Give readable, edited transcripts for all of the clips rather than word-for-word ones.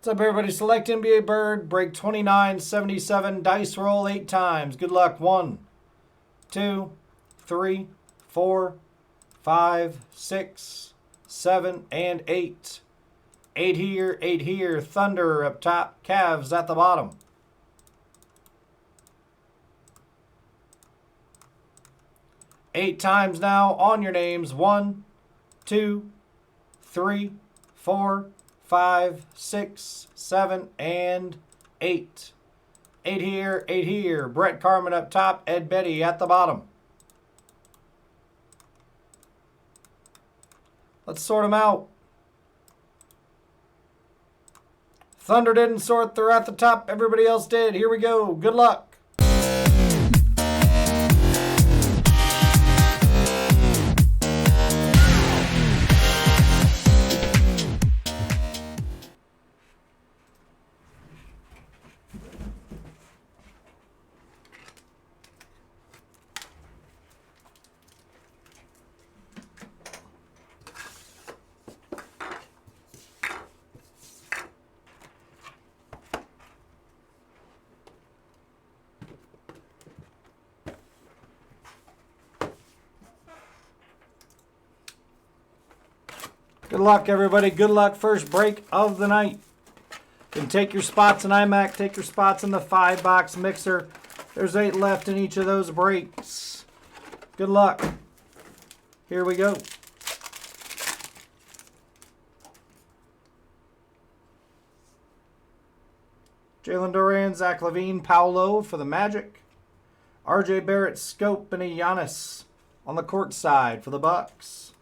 What's up, everybody? Select NBA Bird, break 2977, dice roll 8 times. Good luck. 1, 2, 3, 4, 5, 6, 7, and 8. 8 here, 8 here. Thunder up top, Cavs at the bottom. Eight times now on your names. 1, 2, 3, 4, 5, 6, 7, and 8. 8 here, 8 here. Brett Carmen up top, Ed Betty at the bottom. Let's sort them out. Thunder didn't sort, they're at the top. Everybody else did. Here we go. Good luck. Good luck, everybody. Good luck. First break of the night. You can take your spots in iMac. Take your spots in the 5-box mixer. There's 8 left in each of those breaks. Good luck. Here we go. Jalen Duran, Zach LaVine, Paolo for the Magic. R.J. Barrett, Scope, and a Giannis on the court side for the Bucks.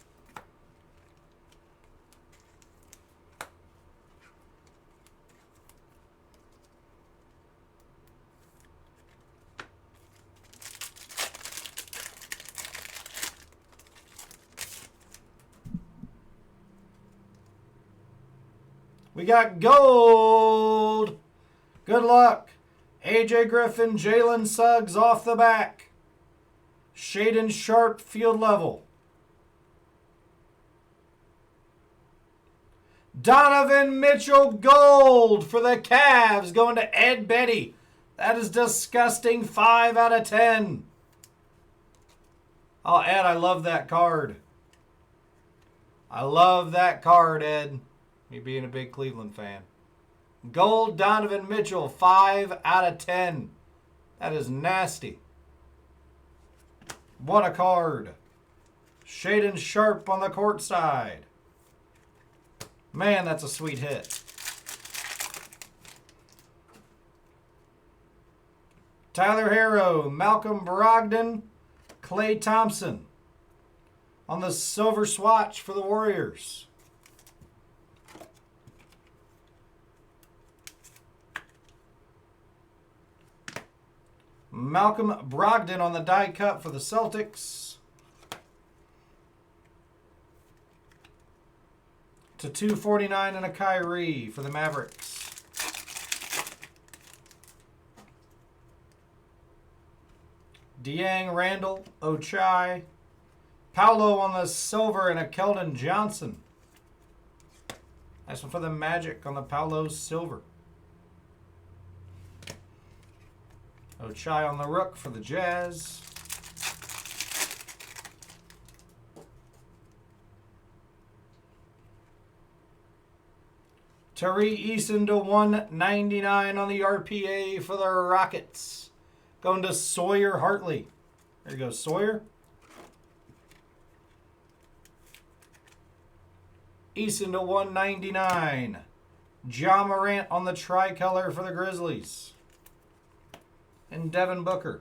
We got gold. Good luck. AJ Griffin, Jalen Suggs off the back. Shaden Sharp, field level. Donovan Mitchell, gold for the Cavs, going to Ed Betty. That is disgusting. 5 out of 10. Oh, Ed, I love that card. I love that card, Ed. Me being a big Cleveland fan. Gold Donovan Mitchell, 5 out of 10. That is nasty. What a card. Shaden Sharp on the court side. Man, that's a sweet hit. Tyler Herro, Malcolm Brogdon, Klay Thompson on the silver swatch for the Warriors. Malcolm Brogdon on the die cut for the Celtics. To 249 and a Kyrie for the Mavericks. Diang, Randall, Ochai. Paolo on the silver and a Keldon Johnson. Nice one for the Magic on the Paolo silver. Ochai on the Rook for the Jazz. Tari Eason to 199 on the RPA for the Rockets. Going to Sawyer Hartley. There you go, Sawyer. Eason to 199. Ja Morant on the tricolor for the Grizzlies. And Devin Booker.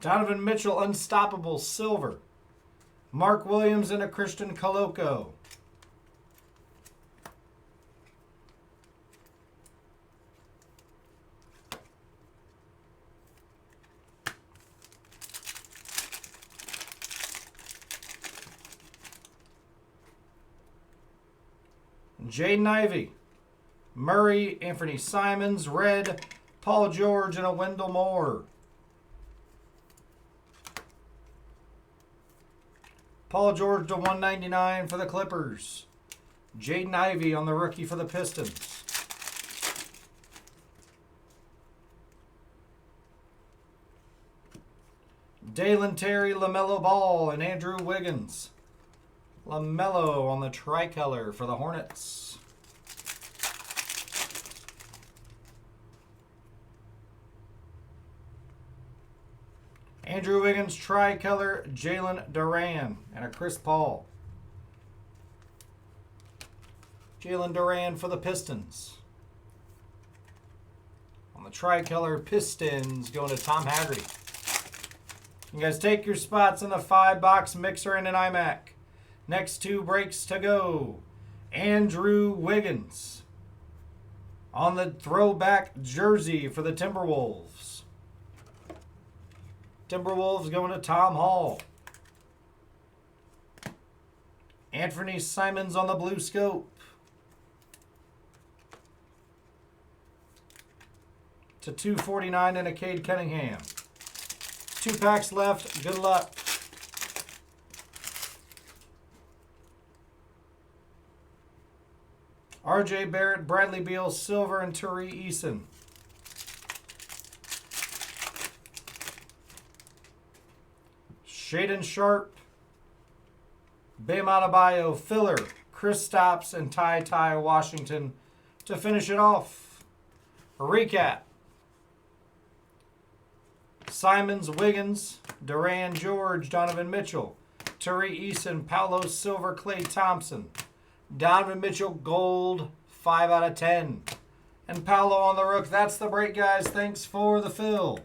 Donovan Mitchell, unstoppable, silver. Mark Williams and a Christian Koloko. Jaden Ivey, Murray, Anthony Simons, red, Paul George, and a Wendell Moore. Paul George to 199 for the Clippers. Jaden Ivey on the rookie for the Pistons. Dalen Terry, LaMelo Ball, and Andrew Wiggins. LaMelo on the tricolor for the Hornets. Andrew Wiggins, tricolor, Jalen Duran, and a Chris Paul. Jalen Duran for the Pistons. On the tricolor, Pistons going to Tom Haggerty. You guys take your spots in the 5-box mixer and an iMac. Next 2 breaks to go. Andrew Wiggins on the throwback jersey for the Timberwolves. Timberwolves going to Tom Hall. Anthony Simons on the blue scope. To 249 and a Cade Cunningham. 2 packs left. Good luck. R.J. Barrett, Bradley Beal, Silver, and Tari Eason. Shaden Sharp, Bam Adebayo, Filler, Kristaps, and Ty Washington to finish it off. A recap. Simons, Wiggins, Duran, George, Donovan Mitchell, Tari Eason, Paolo Silver, Klay Thompson, Donovan Mitchell, gold, 5 out of 10. And Paolo on the rook. That's the break, guys. Thanks for the fill.